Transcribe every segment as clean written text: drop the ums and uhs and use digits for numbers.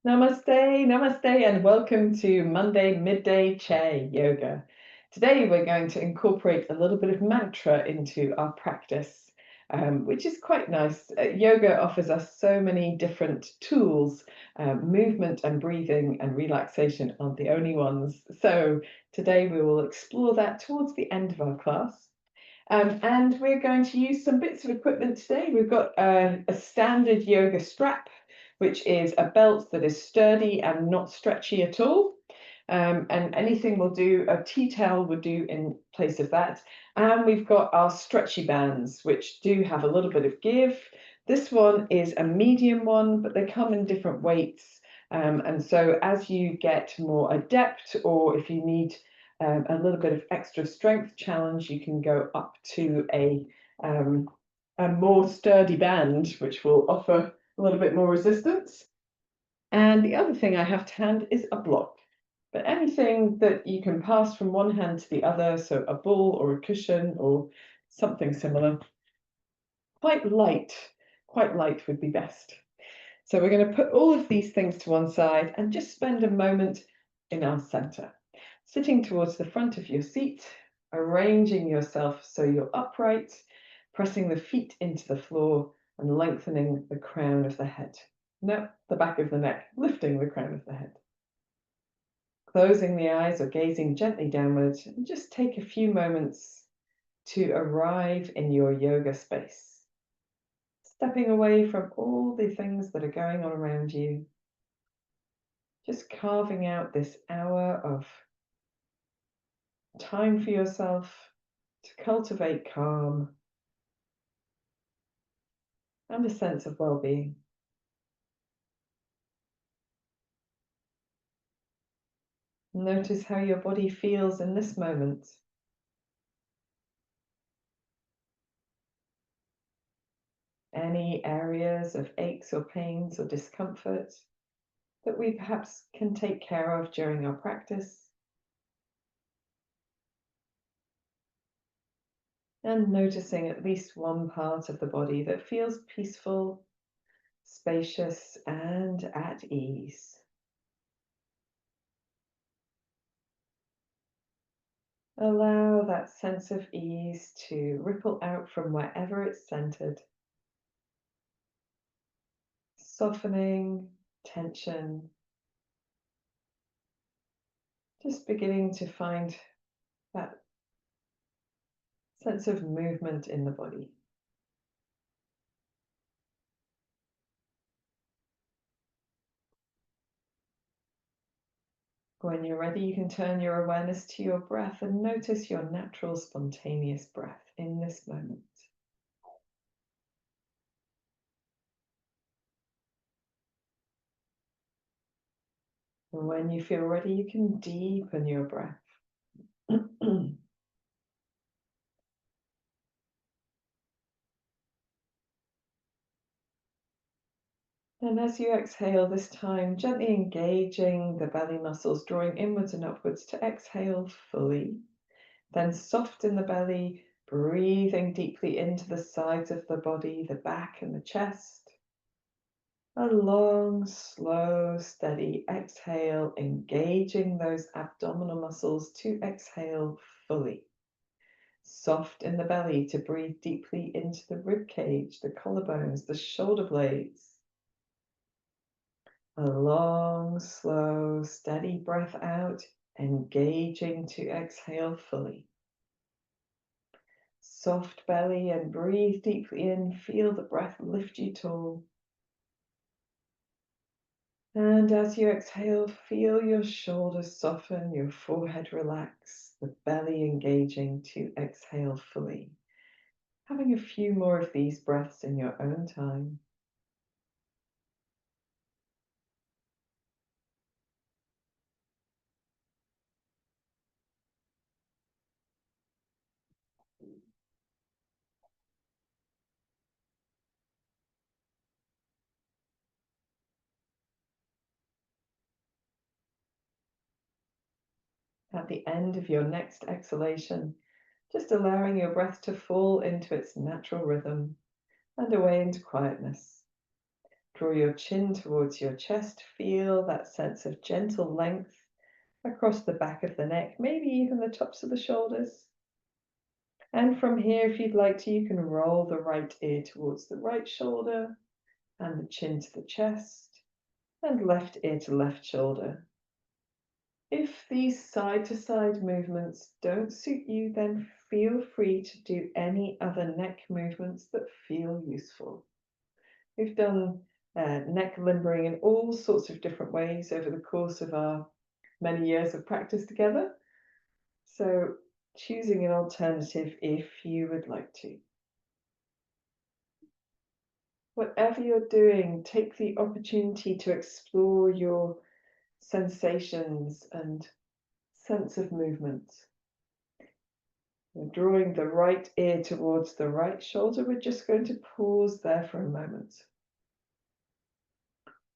Namaste, namaste, and welcome to Monday Midday Chair Yoga. Today we're going to incorporate a little bit of mantra into our practice, which is quite nice. Yoga offers us so many different tools. Movement and breathing and relaxation aren't the only ones. So today we will explore that towards the end of our class. And we're going to use some bits of equipment today. We've got a standard yoga strap, which is a belt that is sturdy and not stretchy at all. And anything will do, a tea towel would do in place of that. And we've got our stretchy bands, which do have a little bit of give. This one is a medium one, but they come in different weights. And so as you get more adept, or if you need a little bit of extra strength challenge, you can go up to a more sturdy band, which will offer a little bit more resistance. And the other thing I have to hand is a block, but anything that you can pass from one hand to the other, so a ball or a cushion or something similar. Quite light would be best. So we're going to put all of these things to one side and just spend a moment in our center, sitting towards the front of your seat, arranging yourself so you're upright, pressing the feet into the floor and lengthening the crown of the head. No, the back of the neck, lifting the crown of the head. Closing the eyes or gazing gently downwards, and just take a few moments to arrive in your yoga space. Stepping away from all the things that are going on around you. Just carving out this hour of time for yourself to cultivate calm and a sense of well-being. Notice how your body feels in this moment. Any areas of aches or pains or discomfort that we perhaps can take care of during our practice. And noticing at least one part of the body that feels peaceful, spacious, and at ease. Allow that sense of ease to ripple out from wherever it's centered, softening tension, just beginning to find that sense of movement in the body. When you're ready, you can turn your awareness to your breath and notice your natural, spontaneous breath in this moment. And when you feel ready, you can deepen your breath. And as you exhale this time, gently engaging the belly muscles, drawing inwards and upwards to exhale fully. Then soften the belly, breathing deeply into the sides of the body, the back and the chest. A long, slow, steady exhale, engaging those abdominal muscles to exhale fully. Soft in the belly to breathe deeply into the rib cage, the collarbones, the shoulder blades. A long, slow, steady breath out, engaging to exhale fully. Soft belly and breathe deeply in. Feel the breath lift you tall. And as you exhale, feel your shoulders soften, your forehead relax, the belly engaging to exhale fully. Having a few more of these breaths in your own time. At the end of your next exhalation, just allowing your breath to fall into its natural rhythm and away into quietness. Draw your chin towards your chest. Feel that sense of gentle length across the back of the neck, maybe even the tops of the shoulders. And from here, if you'd like to, you can roll the right ear towards the right shoulder and the chin to the chest and left ear to left shoulder. If these side-to-side movements don't suit you, then feel free to do any other neck movements that feel useful. We've done neck limbering in all sorts of different ways over the course of our many years of practice together. So choosing an alternative if you would like to. Whatever you're doing, take the opportunity to explore your sensations and sense of movement. We're drawing the right ear towards the right shoulder. We're just going to pause there for a moment.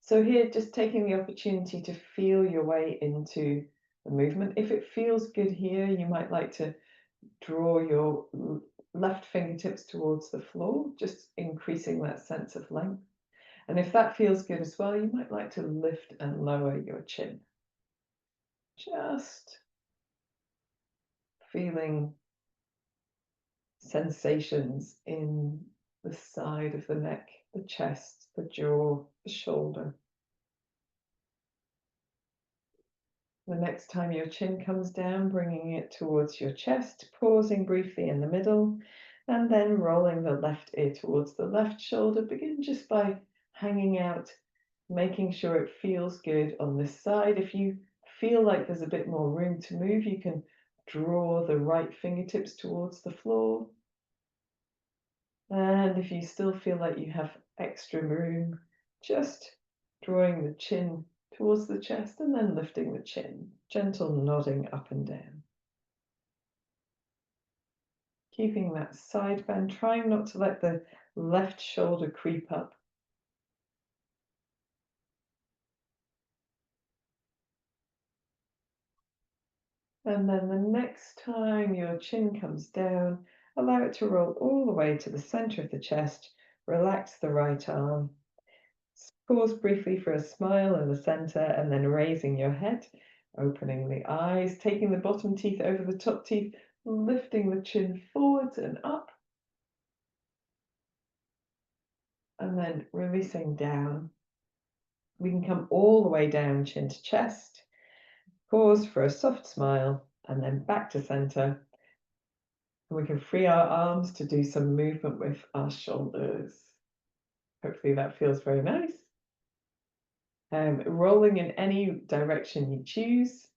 So here, just taking the opportunity to feel your way into the movement. If it feels good here, you might like to draw your left fingertips towards the floor, just increasing that sense of length. And if that feels good as well, you might like to lift and lower your chin. Just feeling sensations in the side of the neck, the chest, the jaw, the shoulder. The next time your chin comes down, bringing it towards your chest, pausing briefly in the middle, and then rolling the left ear towards the left shoulder. Begin just by hanging out, making sure it feels good on this side. If you feel like there's a bit more room to move, you can draw the right fingertips towards the floor. And if you still feel like you have extra room, just drawing the chin towards the chest and then lifting the chin, gentle nodding up and down. Keeping that side bend, trying not to let the left shoulder creep up. And then the next time your chin comes down, allow it to roll all the way to the center of the chest. Relax the right arm. Pause briefly for a smile in the center and then raising your head, opening the eyes, taking the bottom teeth over the top teeth, lifting the chin forwards and up, and then releasing down. We can come all the way down, chin to chest, pause for a soft smile, and then back to center. And we can free our arms to do some movement with our shoulders. Hopefully that feels very nice. Rolling in any direction you choose.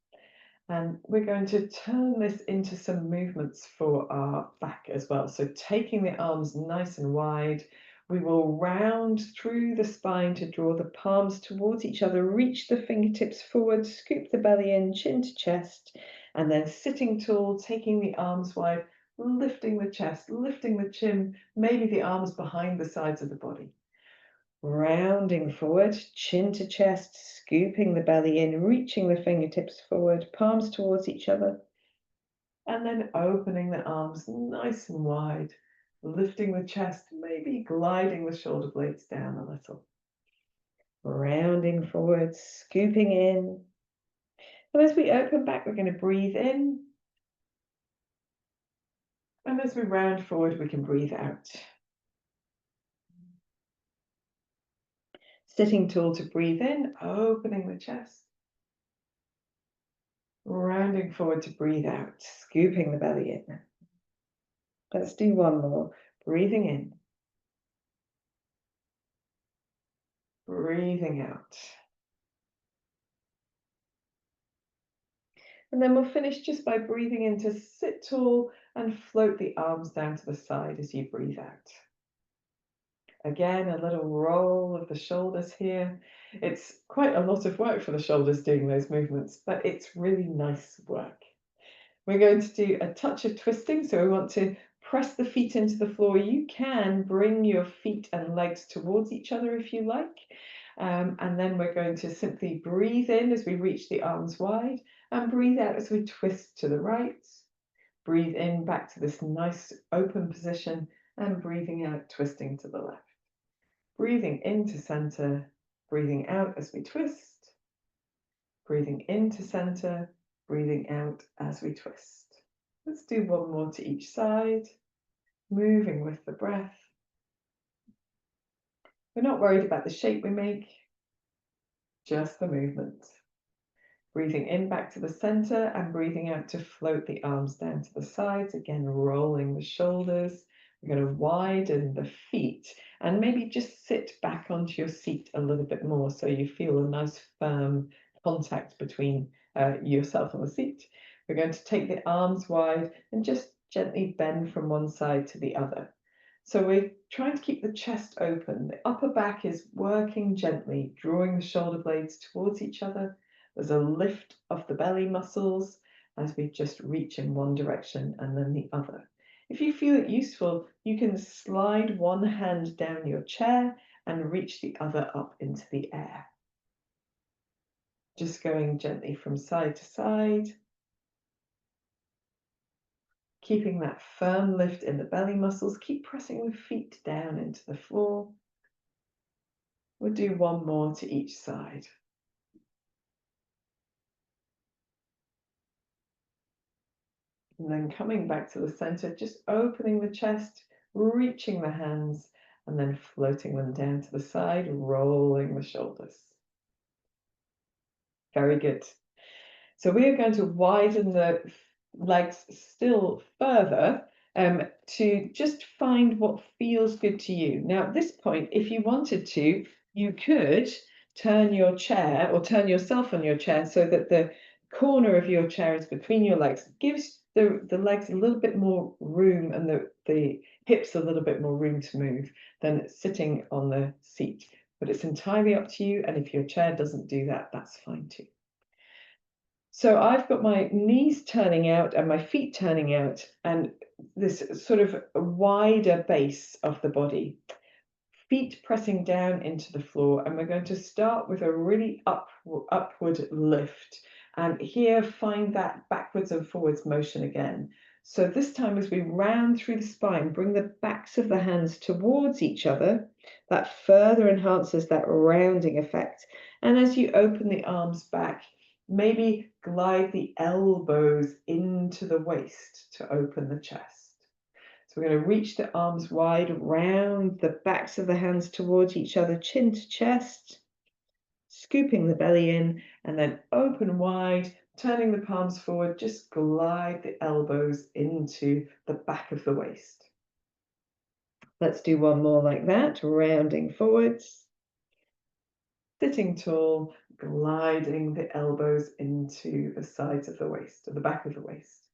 And we're going to turn this into some movements for our back as well. So taking the arms nice and wide, we will round through the spine to draw the palms towards each other, reach the fingertips forward, scoop the belly in, chin to chest, and then sitting tall, taking the arms wide, lifting the chest, lifting the chin, maybe the arms behind the sides of the body. Rounding forward, chin to chest, scooping the belly in, reaching the fingertips forward, palms towards each other, and then opening the arms nice and wide, lifting the chest, maybe gliding the shoulder blades down a little. Rounding forward, scooping in. And as we open back, we're going to breathe in. And as we round forward, we can breathe out. Sitting tall to breathe in, opening the chest. Rounding forward to breathe out, scooping the belly in. Let's do one more. Breathing in. Breathing out. And then we'll finish just by breathing in to sit tall and float the arms down to the side as you breathe out. Again, a little roll of the shoulders here. It's quite a lot of work for the shoulders doing those movements, but it's really nice work. We're going to do a touch of twisting, so we want to press the feet into the floor. You can bring your feet and legs towards each other if you like. And then we're going to simply breathe in as we reach the arms wide and breathe out as we twist to the right. Breathe in back to this nice open position and breathing out, twisting to the left. Breathing into center, breathing out as we twist. Breathing into center, breathing out as we twist. Let's do one more to each side, moving with the breath. We're not worried about the shape we make, just the movement. Breathing in back to the center and breathing out to float the arms down to the sides. Again, rolling the shoulders. We're going to widen the feet and maybe just sit back onto your seat a little bit more so you feel a nice firm contact between yourself and the seat. We're going to take the arms wide and just gently bend from one side to the other. So we're trying to keep the chest open. The upper back is working gently, drawing the shoulder blades towards each other. There's a lift of the belly muscles as we just reach in one direction and then the other. If you feel it useful, you can slide one hand down your chair and reach the other up into the air. Just going gently from side to side. Keeping that firm lift in the belly muscles. Keep pressing the feet down into the floor. We'll do one more to each side. And then coming back to the center, just opening the chest, reaching the hands, and then floating them down to the side, rolling the shoulders. Very good. So we are going to widen the legs still further to just find what feels good to you. Now, at this point, if you wanted to, you could turn your chair or turn yourself on your chair so that the corner of your chair is between your legs. Gives the legs a little bit more room and the hips a little bit more room to move than sitting on the seat. But it's entirely up to you. And if your chair doesn't do that, that's fine too. So I've got my knees turning out and my feet turning out and this sort of wider base of the body. Feet pressing down into the floor, and we're going to start with a really upward lift. And here, find that backwards and forwards motion again. So this time as we round through the spine, bring the backs of the hands towards each other. That further enhances that rounding effect. And as you open the arms back, maybe glide the elbows into the waist to open the chest. So we're going to reach the arms wide, round the backs of the hands towards each other, chin to chest, scooping the belly in, and then open wide, turning the palms forward, just glide the elbows into the back of the waist. Let's do one more like that, rounding forwards, sitting tall, gliding the elbows into the sides of the waist, or the back of the waist.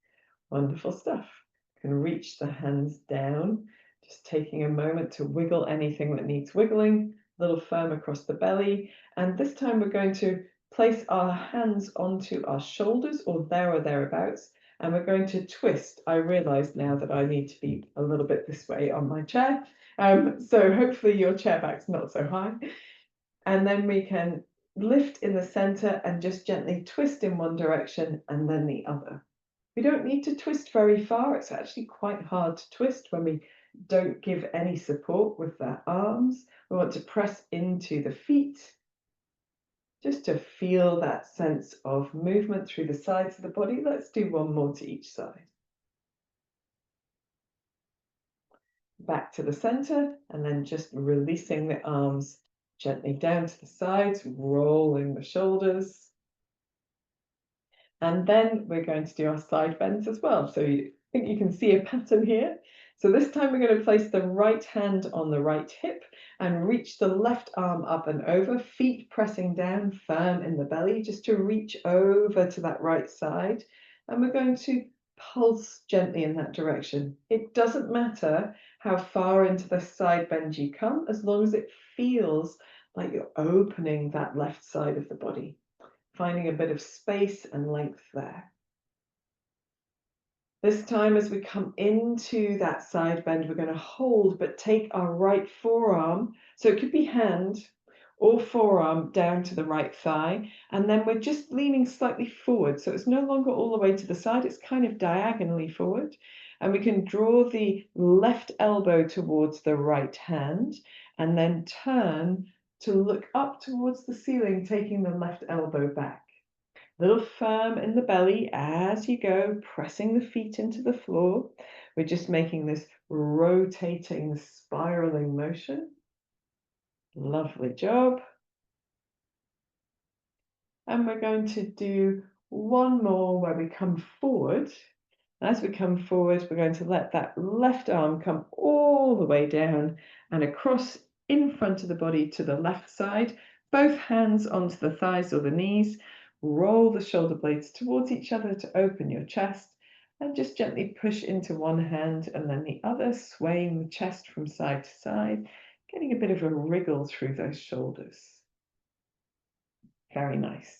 Wonderful stuff. You can reach the hands down, just taking a moment to wiggle anything that needs wiggling, a little firm across the belly. And this time we're going to place our hands onto our shoulders or thereabouts, and we're going to twist. I realize now that I need to be a little bit this way on my chair. So hopefully your chair back's not so high. And then we can lift in the center and just gently twist in one direction and then the other. We don't need to twist very far. It's actually quite hard to twist when we don't give any support with the arms. We want to press into the feet just to feel that sense of movement through the sides of the body. Let's do one more to each side. Back to the center and then just releasing the arms gently down to the sides, rolling the shoulders. And then we're going to do our side bends as well. So I think you can see a pattern here. So this time we're going to place the right hand on the right hip and reach the left arm up and over, feet pressing down firm in the belly, just to reach over to that right side. And we're going to pulse gently in that direction. It doesn't matter how far into the side bend you come, as long as it feels like you're opening that left side of the body, finding a bit of space and length there. This time as we come into that side bend, we're going to hold, but take our right forearm, so it could be hand or forearm, down to the right thigh, and then we're just leaning slightly forward, so it's no longer all the way to the side, it's kind of diagonally forward. And we can draw the left elbow towards the right hand, and then turn to look up towards the ceiling, taking the left elbow back. A little firm in the belly as you go, pressing the feet into the floor. We're just making this rotating, spiraling motion. Lovely job. And we're going to do one more where we come forward. As we come forward, we're going to let that left arm come all the way down and across in front of the body to the left side, both hands onto the thighs or the knees. Roll the shoulder blades towards each other to open your chest, and just gently push into one hand and then the other, swaying the chest from side to side, getting a bit of a wriggle through those shoulders. Very nice.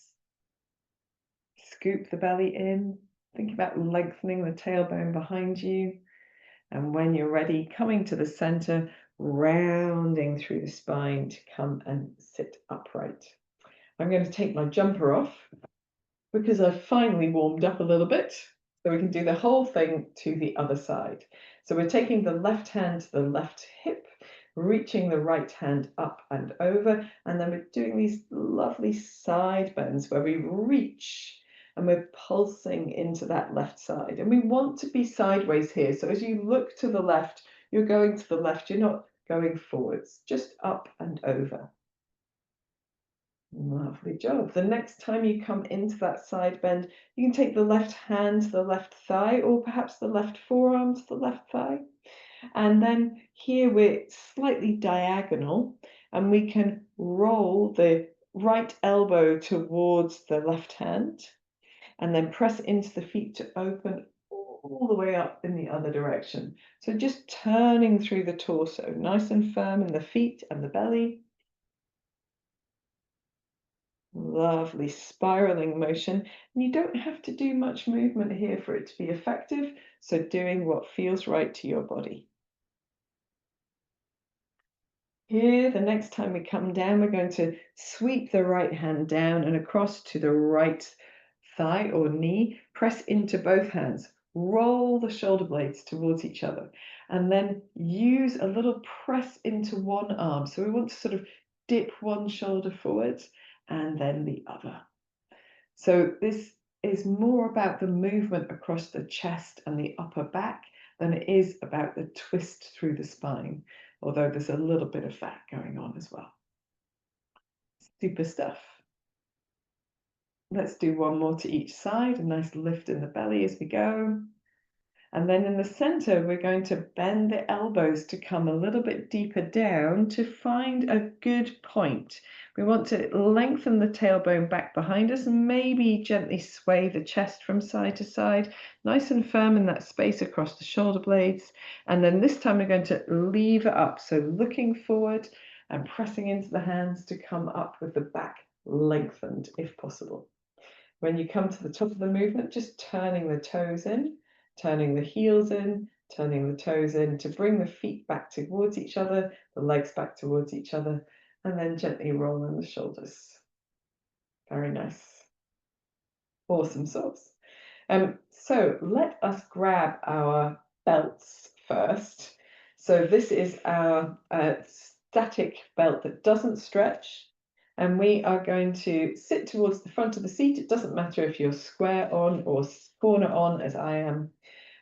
Scoop the belly in. Think about lengthening the tailbone behind you. And when you're ready, coming to the center, rounding through the spine to come and sit upright. I'm going to take my jumper off because I've finally warmed up a little bit. So we can do the whole thing to the other side. So we're taking the left hand to the left hip, reaching the right hand up and over, and then we're doing these lovely side bends where we reach and we're pulsing into that left side. And we want to be sideways here. So as you look to the left, you're going to the left, you're not going forwards, just up and over. Lovely job. The next time you come into that side bend, you can take the left hand to the left thigh, or perhaps the left forearm to the left thigh. And then here we're slightly diagonal, and we can roll the right elbow towards the left hand, and then press into the feet to open all the way up in the other direction. So just turning through the torso, nice and firm in the feet and the belly. Lovely spiraling motion. And you don't have to do much movement here for it to be effective, so doing what feels right to your body. Here, the next time we come down, we're going to sweep the right hand down and across to the right thigh or knee. Press into both hands. Roll the shoulder blades towards each other. And then use a little press into one arm. So we want to sort of dip one shoulder forwards and then the other. So this is more about the movement across the chest and the upper back than it is about the twist through the spine, although there's a little bit of fat going on as well. Super stuff. Let's do one more to each side, a nice lift in the belly as we go. And then in the center, we're going to bend the elbows to come a little bit deeper down to find a good point. We want to lengthen the tailbone back behind us and maybe gently sway the chest from side to side, nice and firm in that space across the shoulder blades. And then this time we're going to lever up, so looking forward and pressing into the hands to come up with the back lengthened if possible. When you come to the top of the movement, just turning the toes in, turning the heels in, turning the toes in to bring the feet back towards each other, the legs back towards each other, and then gently rolling the shoulders. Very nice. Awesome sauce. So let us grab our belts first. So this is our static belt that doesn't stretch. And we are going to sit towards the front of the seat. It doesn't matter if you're square on or corner on, as I am.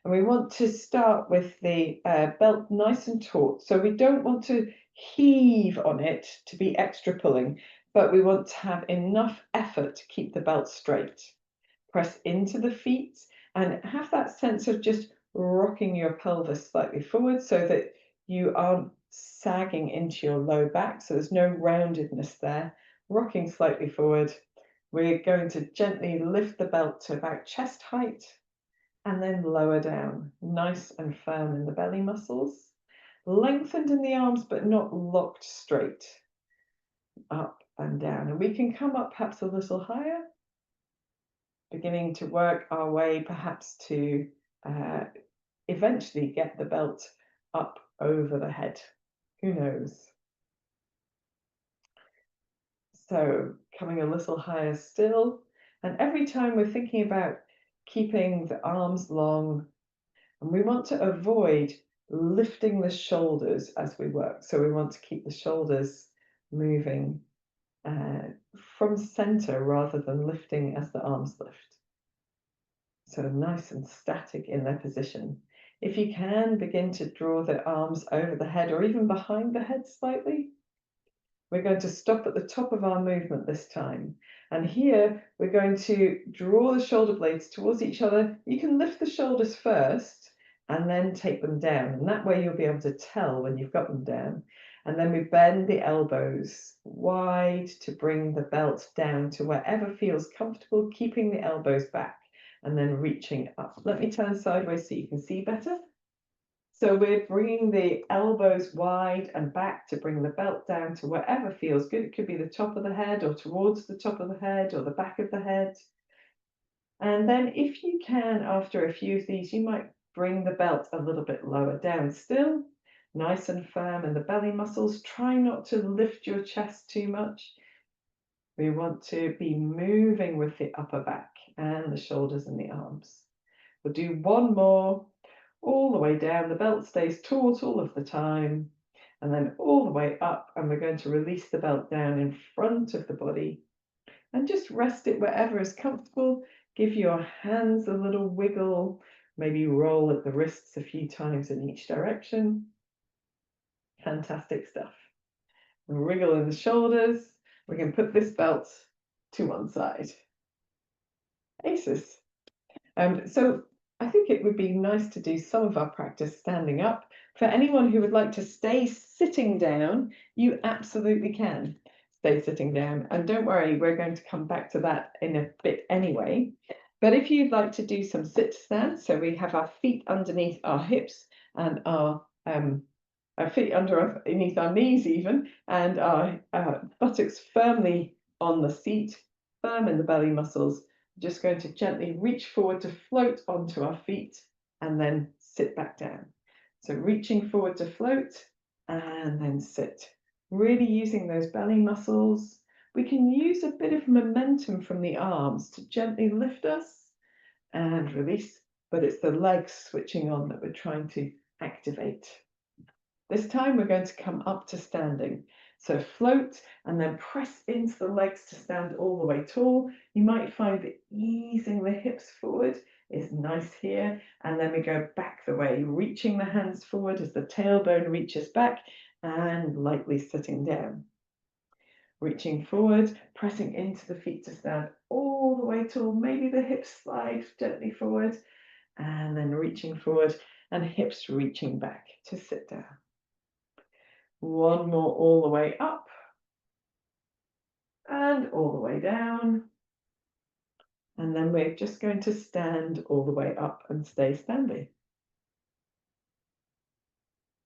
And we want to start with the belt nice and taut. So we don't want to heave on it to be extra pulling, but we want to have enough effort to keep the belt straight. Press into the feet and have that sense of just rocking your pelvis slightly forward so that you aren't sagging into your low back. So there's no roundedness there. Rocking slightly forward. We're going to gently lift the belt to about chest height and then lower down, nice and firm in the belly muscles, lengthened in the arms but not locked straight, up and down. And we can come up perhaps a little higher, beginning to work our way perhaps to eventually get the belt up over the head. Who knows? So coming a little higher still. And every time we're thinking about keeping the arms long, and we want to avoid lifting the shoulders as we work. So we want to keep the shoulders moving from center rather than lifting as the arms lift. So nice and static in their position. If you can, begin to draw the arms over the head or even behind the head slightly. We're going to stop at the top of our movement this time. And here we're going to draw the shoulder blades towards each other. You can lift the shoulders first and then take them down. And that way you'll be able to tell when you've got them down. And then we bend the elbows wide to bring the belt down to wherever feels comfortable, keeping the elbows back and then reaching up. Let me turn sideways so you can see better. So we're bringing the elbows wide and back to bring the belt down to wherever feels good. It could be the top of the head or towards the top of the head or the back of the head. And then if you can, after a few of these, you might bring the belt a little bit lower down still, nice and firm in the belly muscles. Try not to lift your chest too much. We want to be moving with the upper back and the shoulders and the arms. We'll do one more. All the way down, the belt stays taut all of the time, and then all the way up, and we're going to release the belt down in front of the body and just rest it wherever is comfortable. Give your hands a little wiggle, maybe roll at the wrists a few times in each direction. Fantastic stuff. Wriggle in the shoulders. We can put this belt to one side. Aces. So I think it would be nice to do some of our practice standing up. For anyone who would like to stay sitting down, you absolutely can stay sitting down. And don't worry, we're going to come back to that in a bit anyway. But if you'd like to do some sit stands, so we have our feet underneath our hips and our feet underneath our knees even, and our buttocks firmly on the seat, firm in the belly muscles. Just going to gently reach forward to float onto our feet and then sit back down. So reaching forward to float and then sit. Really using those belly muscles. We can use a bit of momentum from the arms to gently lift us and release, but it's the legs switching on that we're trying to activate. This time we're going to come up to standing. So float and then press into the legs to stand all the way tall. You might find that easing the hips forward is nice here. And then we go back the way, reaching the hands forward as the tailbone reaches back and lightly sitting down. Reaching forward, pressing into the feet to stand all the way tall. Maybe the hips slide gently forward and then reaching forward and hips reaching back to sit down. One more all the way up and all the way down. And then we're just going to stand all the way up and stay standing.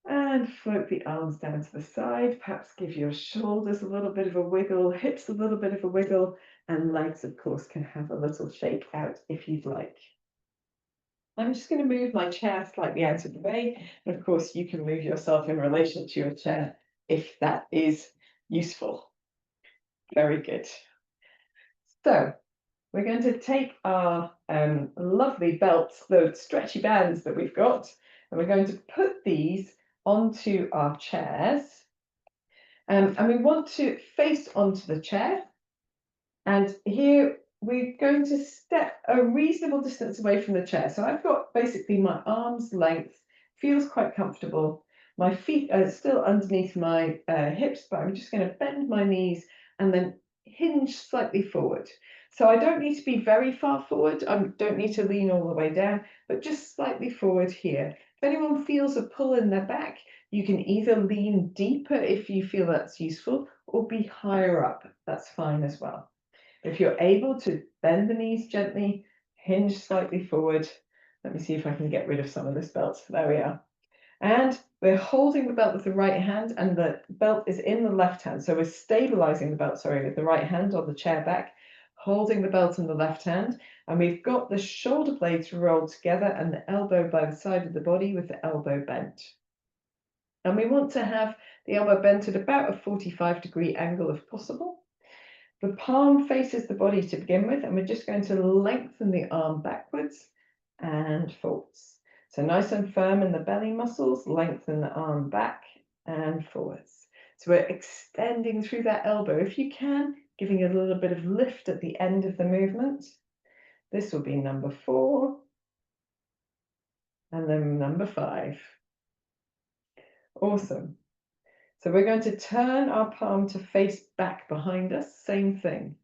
And float the arms down to the side. Perhaps give your shoulders a little bit of a wiggle, hips a little bit of a wiggle, and legs, of course, can have a little shake out if you'd like. I'm just going to move my chair slightly out of the way. And of course, you can move yourself in relation to your chair if that is useful. Very good. So we're going to take our lovely belts, those stretchy bands that we've got, and we're going to put these onto our chairs. And we want to face onto the chair. And here we're going to step a reasonable distance away from the chair. So I've got basically my arm's length, feels quite comfortable. My feet are still underneath my hips, but I'm just going to bend my knees and then hinge slightly forward. So I don't need to be very far forward. I don't need to lean all the way down, but just slightly forward here. If anyone feels a pull in their back, you can either lean deeper if you feel that's useful, or be higher up. That's fine as well. If you're able to bend the knees gently, hinge slightly forward. Let me see if I can get rid of some of this belt. There we are. And we're holding the belt with the right hand, and the belt is in the left hand. So we're stabilizing the belt, with the right hand on the chair back, holding the belt in the left hand. And we've got the shoulder blades rolled together and the elbow by the side of the body with the elbow bent. And we want to have the elbow bent at about a 45-degree angle if possible. The palm faces the body to begin with, and we're just going to lengthen the arm backwards and forwards. So nice and firm in the belly muscles, lengthen the arm back and forwards. So we're extending through that elbow. If you can, giving a little bit of lift at the end of the movement. This will be number 4. And then number 5. Awesome. So we're going to turn our palm to face back behind us. Same thing.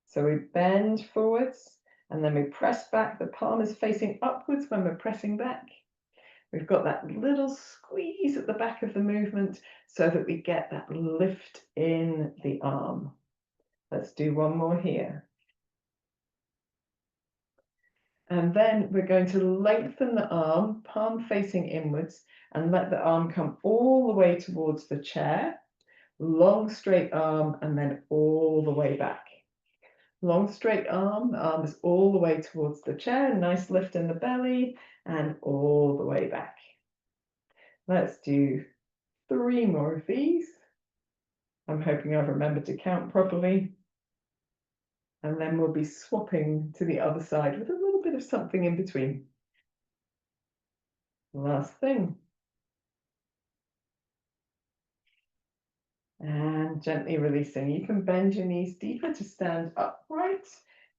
So we bend forwards and then we press back. The palm is facing upwards when we're pressing back. We've got that little squeeze at the back of the movement so that we get that lift in the arm. Let's do one more here. And then we're going to lengthen the arm, palm facing inwards, and let the arm come all the way towards the chair. Long straight arm and then all the way back. Long straight arm, the arm is all the way towards the chair, nice lift in the belly and all the way back. Let's do 3 more of these. I'm hoping I've remembered to count properly. And then we'll be swapping to the other side with a little bit of something in between. Last thing. And gently releasing. You can bend your knees deeper to stand upright.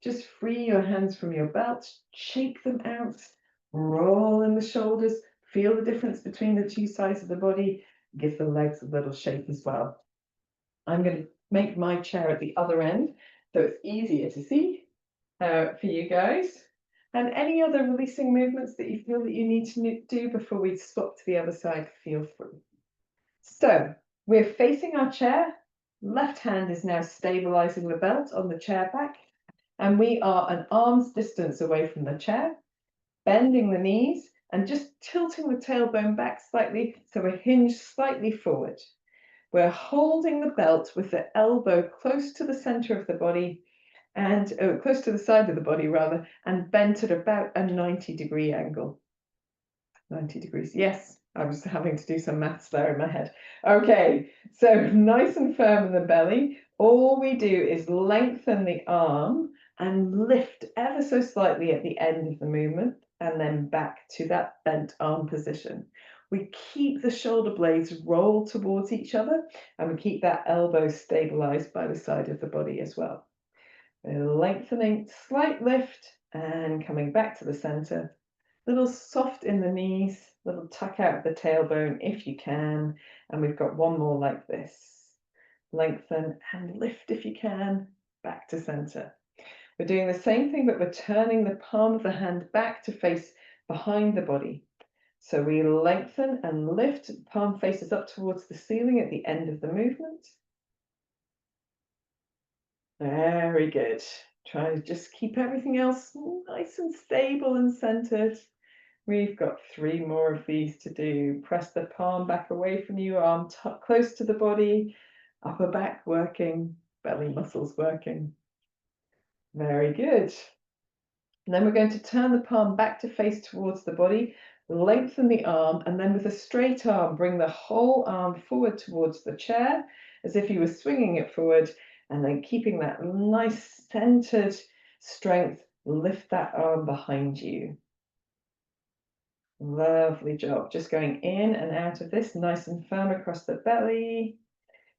Just free your hands from your belt, shake them out, roll in the shoulders, feel the difference between the 2 sides of the body, give the legs a little shake as well. I'm going to make my chair at the other end so it's easier to see for you guys. And any other releasing movements that you feel that you need to do before we swap to the other side, feel free. So we're facing our chair. Left hand is now stabilizing the belt on the chair back. And we are an arm's distance away from the chair, bending the knees and just tilting the tailbone back slightly so we're hinged slightly forward. We're holding the belt with the elbow close to the center of the body and close to the side of the body rather, and bent at about a 90-degree angle. 90 degrees, yes, I was having to do some maths there in my head. Okay, so nice and firm in the belly. All we do is lengthen the arm and lift ever so slightly at the end of the movement and then back to that bent arm position. We keep the shoulder blades rolled towards each other and we keep that elbow stabilized by the side of the body as well. We're lengthening, slight lift and coming back to the center. Little soft in the knees, little tuck out of the tailbone if you can. And we've got one more like this. Lengthen and lift if you can, back to center. We're doing the same thing, but we're turning the palm of the hand back to face behind the body. So we lengthen and lift, palm faces up towards the ceiling at the end of the movement. Very good. Try to just keep everything else nice and stable and centered. We've got 3 more of these to do. Press the palm back away from you, arm close to the body, upper back working, belly muscles working. Very good. And then we're going to turn the palm back to face towards the body, lengthen the arm, and then with a straight arm, bring the whole arm forward towards the chair, as if you were swinging it forward, and then keeping that nice centered strength, lift that arm behind you. Lovely job. Just going in and out of this, nice and firm across the belly,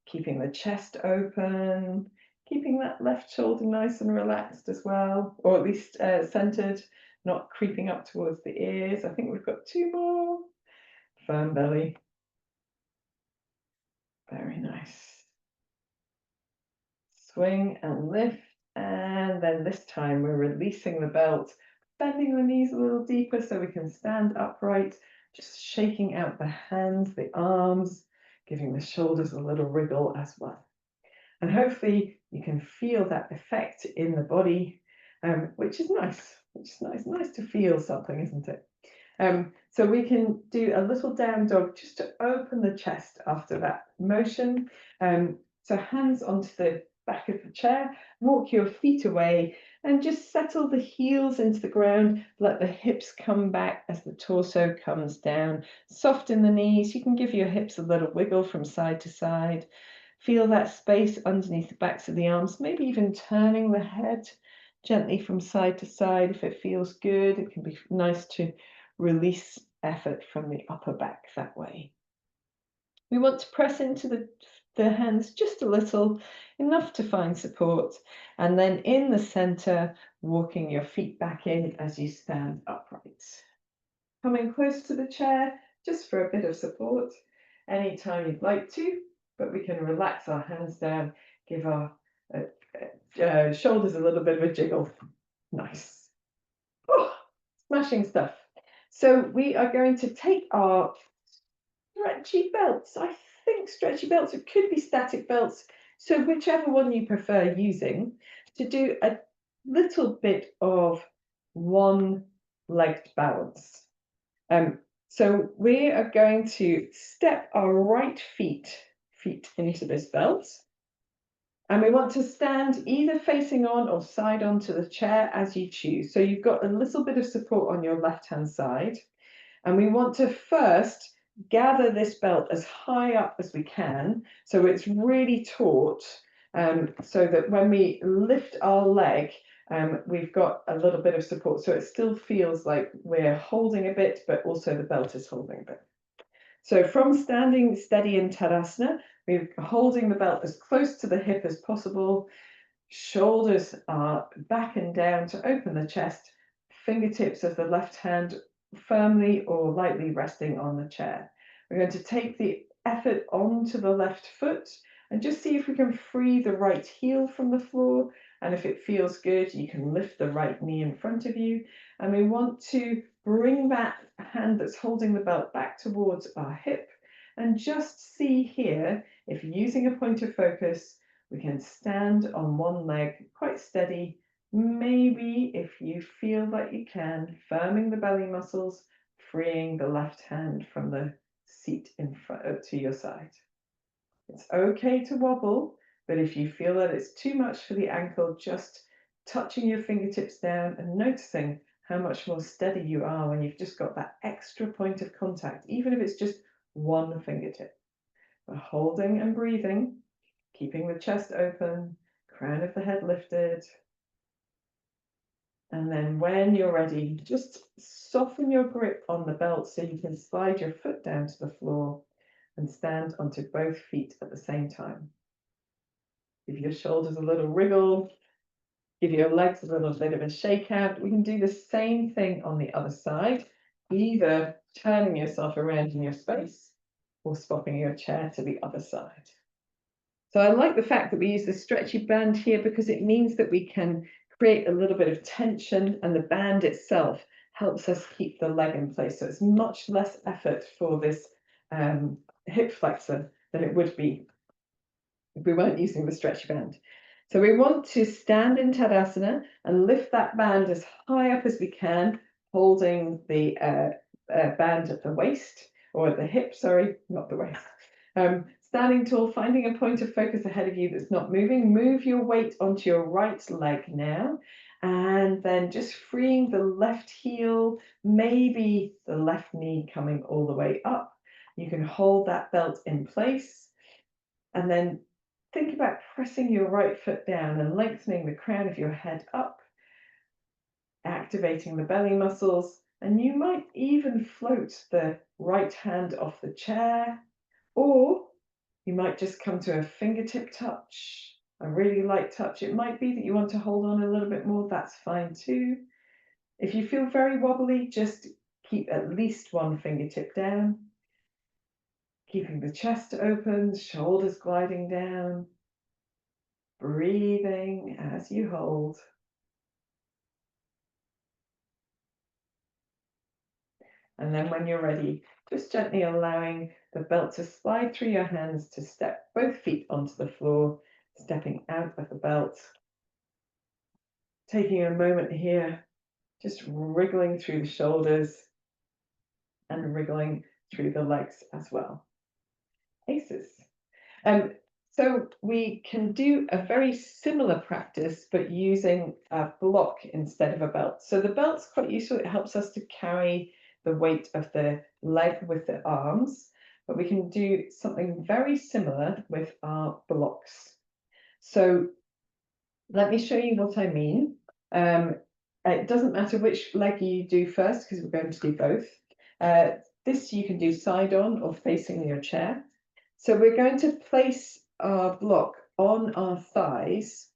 keeping the chest open, keeping that left shoulder nice and relaxed as well, or at least centered, not creeping up towards the ears. I think we've got 2 more. Firm belly. Very nice. Swing and lift, and then this time we're releasing the belt, bending the knees a little deeper so we can stand upright, just shaking out the hands, the arms, giving the shoulders a little wriggle as well. And hopefully you can feel that effect in the body, which is nice. Nice to feel something, isn't it? So we can do a little down dog just to open the chest after that motion. So hands onto the back of the chair, walk your feet away and just settle the heels into the ground. Let the hips come back as the torso comes down. Soft in the knees. You can give your hips a little wiggle from side to side. Feel that space underneath the backs of the arms, maybe even turning the head gently from side to side if it feels good. It can be nice to release effort from the upper back that way. We want to press into the hands just a little, enough to find support, and then in the center, walking your feet back in as you stand upright. Coming close to the chair, just for a bit of support, anytime you'd like to, but we can relax our hands down, give our shoulders a little bit of a jiggle. Nice. Oh, smashing stuff. So we are going to take our stretchy belts. I think stretchy belts, it could be static belts. So whichever one you prefer using, to do a little bit of one-legged balance. So we are going to step our right feet into this belt. And we want to stand either facing on or side onto the chair as you choose. So you've got a little bit of support on your left-hand side. And we want to first gather this belt as high up as we can, so it's really taut, so that when we lift our leg, we've got a little bit of support. So it still feels like we're holding a bit, but also the belt is holding a bit. So from standing steady in Tadasana, we're holding the belt as close to the hip as possible. Shoulders are back and down to open the chest. Fingertips of the left hand firmly or lightly resting on the chair. We're going to take the effort onto the left foot and just see if we can free the right heel from the floor. And if it feels good, you can lift the right knee in front of you. And we want to bring that hand that's holding the belt back towards our hip and just see here, if using a point of focus, we can stand on one leg quite steady. Maybe if you feel like you can, firming the belly muscles, freeing the left hand from the seat in front to your side. It's okay to wobble, but if you feel that it's too much for the ankle, just touching your fingertips down and noticing how much more steady you are when you've just got that extra point of contact, even if it's just one fingertip. We're holding and breathing, keeping the chest open, crown of the head lifted. And then when you're ready, just soften your grip on the belt so you can slide your foot down to the floor and stand onto both feet at the same time. Give your shoulders a little wriggle, give your legs a little bit of a shake out. We can do the same thing on the other side, either turning yourself around in your space or swapping your chair to the other side. So I like the fact that we use the stretchy band here because it means that we can create a little bit of tension, and the band itself helps us keep the leg in place. So it's much less effort for this hip flexor than it would be if we weren't using the stretchy band. So we want to stand in Tadasana and lift that band as high up as we can, holding the band at the waist, or at the hip, sorry, not the waist. Standing tall, finding a point of focus ahead of you that's not moving. Move your weight onto your right leg now, and then just freeing the left heel, maybe the left knee coming all the way up. You can hold that belt in place, and then think about pressing your right foot down and lengthening the crown of your head up, activating the belly muscles, and you might even float the right hand off the chair, or you might just come to a fingertip touch, a really light touch. It might be that you want to hold on a little bit more, that's fine too. If you feel very wobbly, just keep at least one fingertip down, keeping the chest open, shoulders gliding down, breathing as you hold. And then when you're ready, just gently allowing the belt to slide through your hands to step both feet onto the floor, stepping out of the belt. Taking a moment here, just wriggling through the shoulders and wriggling through the legs as well. Aces. So we can do a very similar practice, but using a block instead of a belt. So the belt's quite useful. It helps us to carry the weight of the leg with the arms, but we can do something very similar with our blocks. So let me show you what I mean. It doesn't matter which leg you do first because we're going to do both. This you can do side on or facing your chair. So we're going to place our block on our thighs.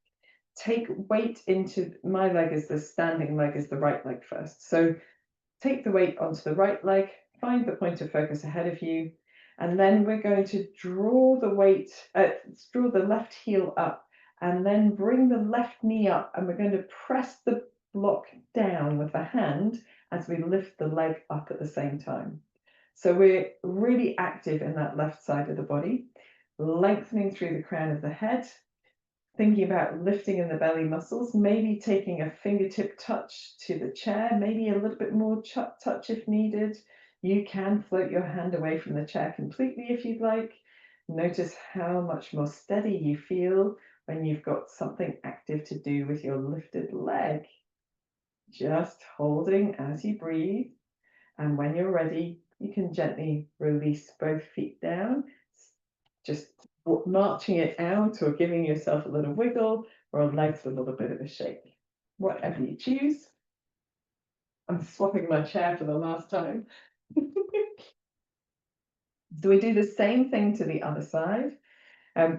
Take weight into, my leg is the standing leg, is the right leg first. So take the weight onto the right leg, find the point of focus ahead of you, and then we're going to draw the weight, draw the left heel up, and then bring the left knee up, and we're going to press the block down with the hand as we lift the leg up at the same time. So we're really active in that left side of the body, lengthening through the crown of the head, thinking about lifting in the belly muscles, maybe taking a fingertip touch to the chair, maybe a little bit more touch if needed. You can float your hand away from the chair completely if you'd like. Notice how much more steady you feel when you've got something active to do with your lifted leg. Just holding as you breathe. And when you're ready, you can gently release both feet down, just marching it out or giving yourself a little wiggle or legs a little bit of a shake, whatever you choose. I'm swapping my chair for the last time. So we do the same thing to the other side.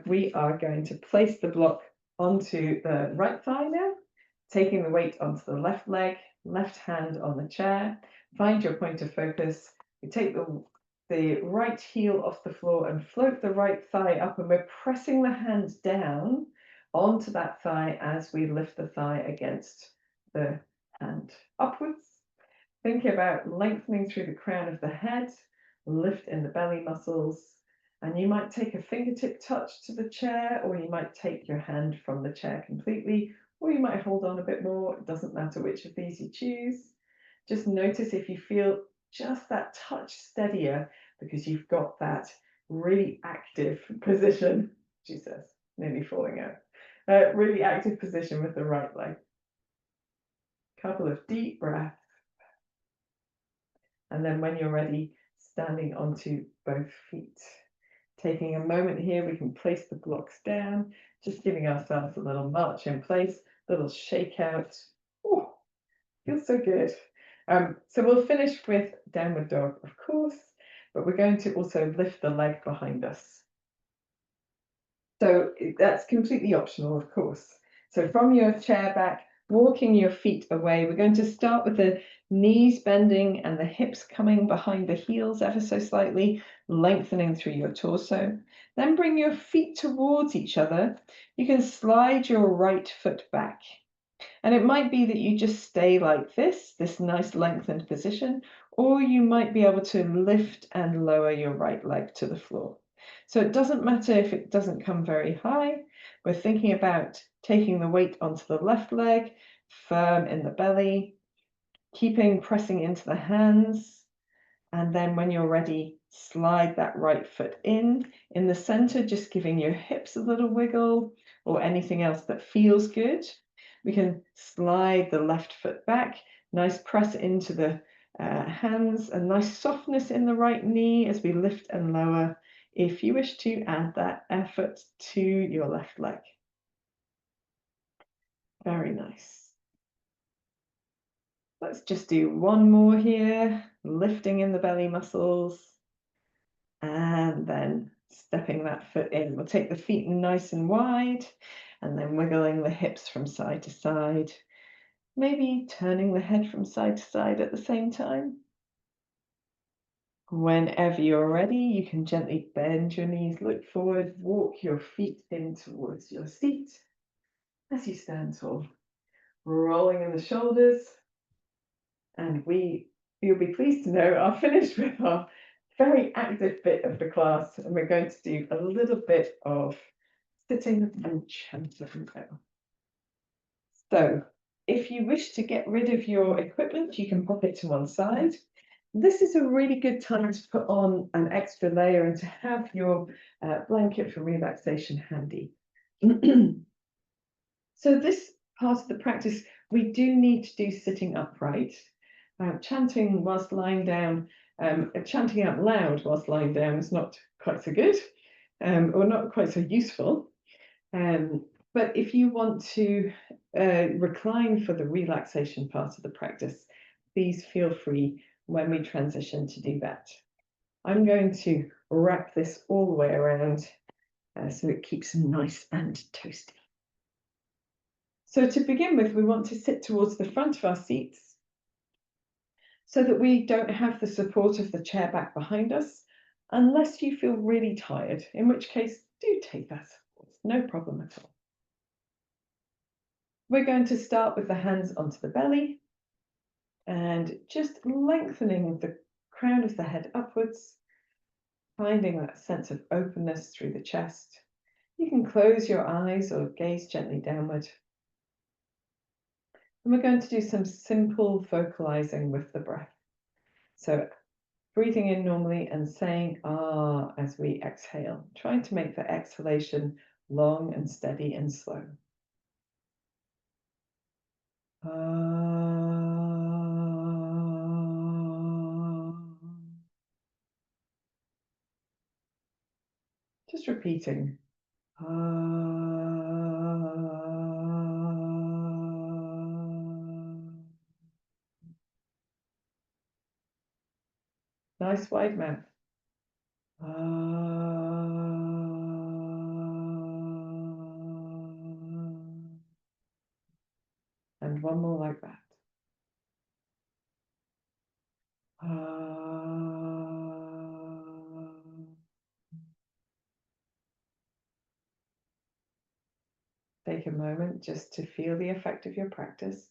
We are going to place the block onto the right thigh now, taking the weight onto the left leg, left hand on the chair. Find your point of focus. You take the right heel off the floor and float the right thigh up, and we're pressing the hand down onto that thigh as we lift the thigh against the hand upwards. Think about lengthening through the crown of the head, lift in the belly muscles, and you might take a fingertip touch to the chair, or you might take your hand from the chair completely, or you might hold on a bit more. It doesn't matter which of these you choose. Just notice if you feel just that touch steadier because you've got that really active position. She says, nearly falling out. Really active position with the right leg. Couple of deep breaths. And then when you're ready, standing onto both feet. Taking a moment here, we can place the blocks down, just giving ourselves a little march in place, little shake out. Oh, feels so good. So we'll finish with downward dog, of course, but we're going to also lift the leg behind us. So that's completely optional, of course. So from your chair back, walking your feet away, we're going to start with the knees bending and the hips coming behind the heels ever so slightly, lengthening through your torso. Then bring your feet towards each other. You can slide your right foot back. And it might be that you just stay like this nice lengthened position, or you might be able to lift and lower your right leg to the floor. So it doesn't matter if it doesn't come very high. We're thinking about taking the weight onto the left leg, firm in the belly, pressing into the hands. And then when you're ready, slide that right foot in the center, just giving your hips a little wiggle or anything else that feels good. We can slide the left foot back, nice press into the hands, a nice softness in the right knee as we lift and lower, if you wish to add that effort to your left leg. Very nice. Let's just do one more here, lifting in the belly muscles, and then stepping that foot in. We'll take the feet nice and wide, and then wiggling the hips from side to side, maybe turning the head from side to side at the same time. Whenever you're ready, you can gently bend your knees, look forward, walk your feet in towards your seat as you stand tall, rolling in the shoulders. And you'll be pleased to know, are finished with our very active bit of the class, and we're going to do a little bit of sitting and chanting now. So if you wish to get rid of your equipment, you can pop it to one side. This is a really good time to put on an extra layer and to have your blanket for relaxation handy. So this part of the practice, we do need to do sitting upright. Chanting whilst lying down, chanting out loud whilst lying down is not quite so good, or not quite so useful. But if you want to recline for the relaxation part of the practice, please feel free when we transition to do that. I'm going to wrap this all the way around so it keeps them nice and toasty. So to begin with, we want to sit towards the front of our seats so that we don't have the support of the chair back behind us, unless you feel really tired, in which case do take that support, no problem at all. We're going to start with the hands onto the belly and just lengthening the crown of the head upwards, finding that sense of openness through the chest. You can close your eyes or gaze gently downward. And we're going to do some simple vocalizing with the breath. So breathing in normally and saying ah as we exhale, trying to make the exhalation long and steady and slow. Just repeating. Nice wide mouth. And one more like that. Take a moment just to feel the effect of your practice.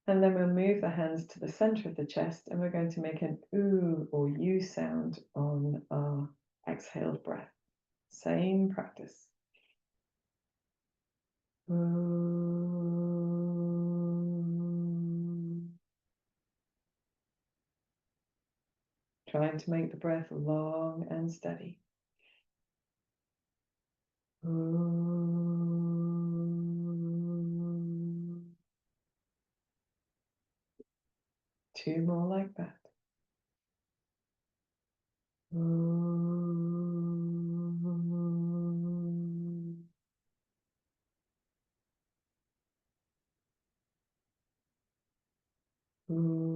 And then we'll move the hands to the center of the chest and we're going to make an ooh or you sound on our exhaled breath. Same practice. Ooh. Trying to make the breath long and steady. Ooh. Two more like that. Ooh. Ooh.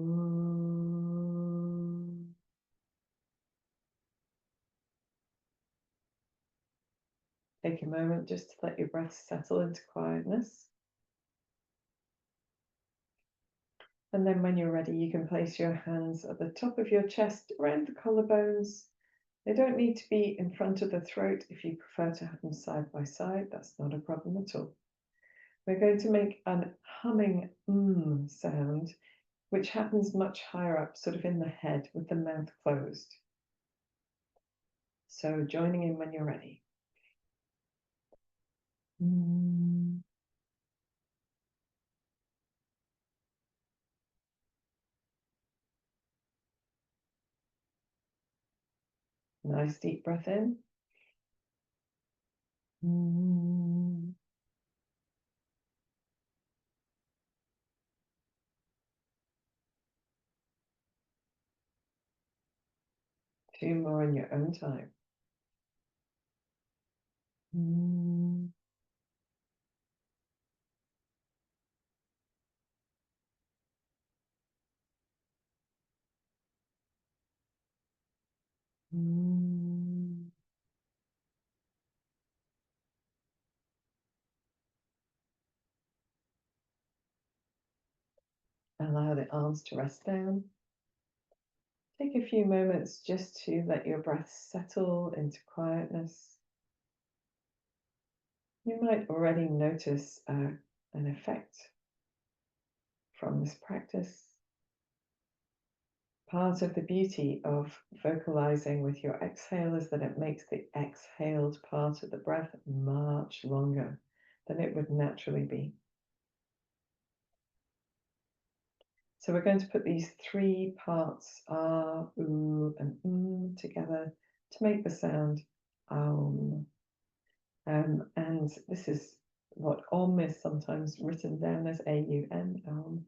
Take a moment just to let your breath settle into quietness. And then when you're ready, you can place your hands at the top of your chest, around the collarbones. They don't need to be in front of the throat. If you prefer to have them side by side, that's not a problem at all. We're going to make an humming sound, which happens much higher up, sort of in the head with the mouth closed. So joining in when you're ready. Nice deep breath in. Two more in your own time. Allow the arms to rest down. Take a few moments just to let your breath settle into quietness. You might already notice an effect from this practice. Part of the beauty of vocalizing with your exhale is that it makes the exhaled part of the breath much longer than it would naturally be. So we're going to put these three parts, ah, ooh, and together to make the sound aum. And this is what om is sometimes written down as A-U-M, aum.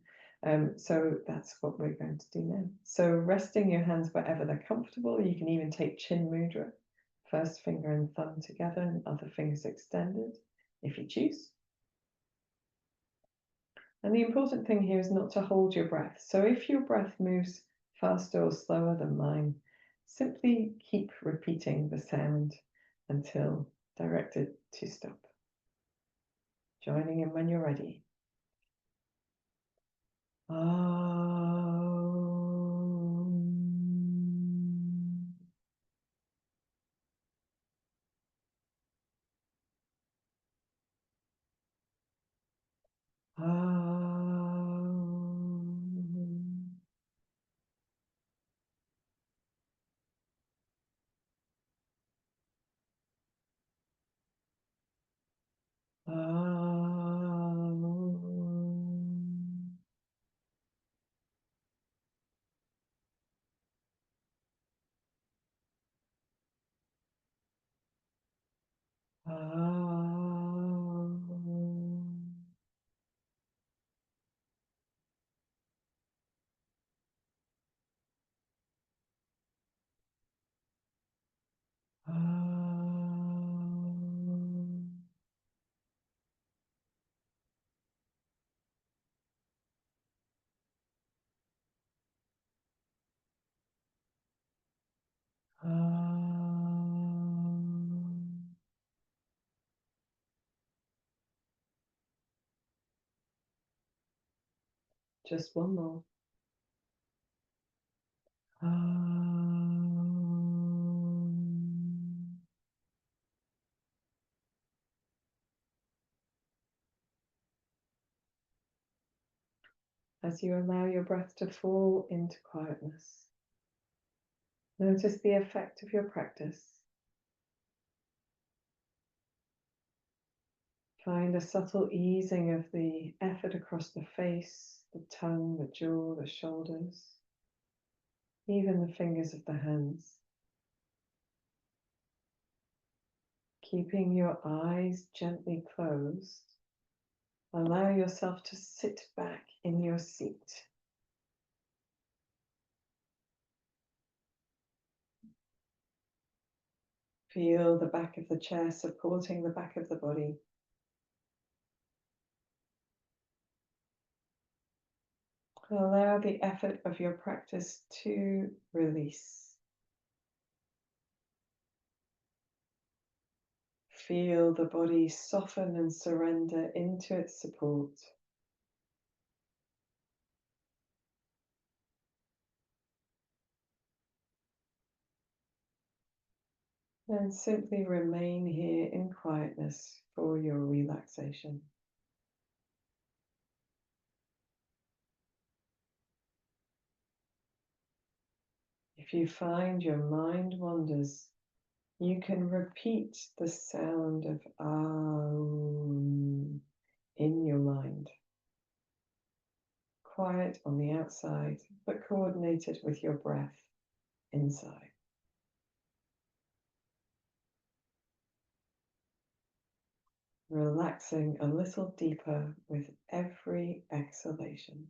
So that's what we're going to do now. So resting your hands wherever they're comfortable. You can even take chin mudra first finger and thumb together and other fingers extended, if you choose. And the important thing here is not to hold your breath. So if your breath moves faster or slower than mine, simply keep repeating the sound until directed to stop. Joining in when you're ready. Just one more. As you allow your breath to fall into quietness, notice the effect of your practice. Find a subtle easing of the effort across the face, the tongue, the jaw, the shoulders, even the fingers of the hands. Keeping your eyes gently closed, allow yourself to sit back in your seat. Feel the back of the chair supporting the back of the body. Allow the effort of your practice to release. Feel the body soften and surrender into its support. And simply remain here in quietness for your relaxation. If you find your mind wanders, you can repeat the sound of Aum in your mind. Quiet on the outside, but coordinated with your breath inside. Relaxing a little deeper with every exhalation.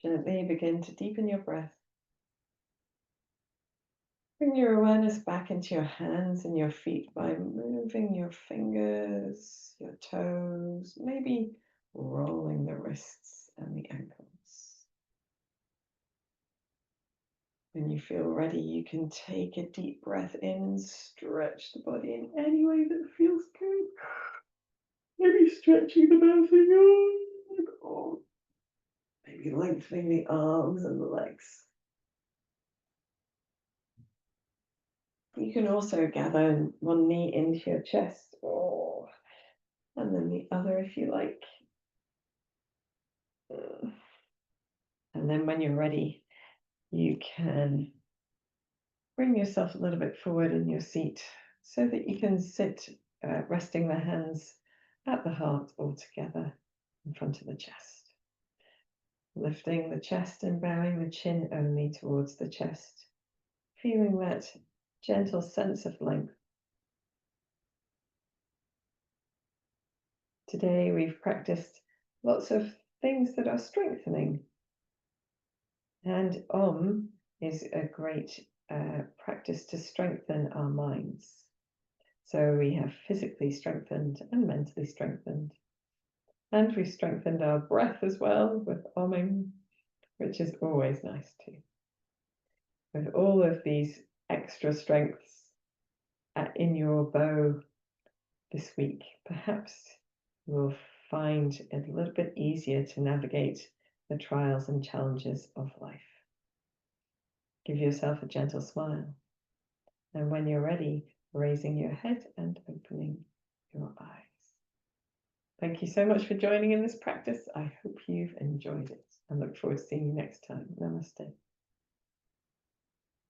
Gently begin to deepen your breath. Bring your awareness back into your hands and your feet by moving your fingers, your toes, maybe rolling the wrists and the ankles. When you feel ready, you can take a deep breath in and stretch the body in any way that feels good. Maybe stretching the mouth or maybe lengthening the arms and the legs. You can also gather one knee into your chest, and then the other if you like. And then when you're ready, you can bring yourself a little bit forward in your seat so that you can sit resting the hands at the heart all together in front of the chest. Lifting the chest and bowing the chin only towards the chest, feeling that gentle sense of length. Today we've practiced lots of things that are strengthening, and Om is a great practice to strengthen our minds. So we have physically strengthened and mentally strengthened. And we strengthened our breath as well with Omming, which is always nice too. With all of these extra strengths in your bow this week, perhaps you'll find it a little bit easier to navigate the trials and challenges of life. Give yourself a gentle smile. And when you're ready, raising your head and opening your eyes. Thank you so much for joining in this practice. I hope you've enjoyed it and look forward to seeing you next time. Namaste.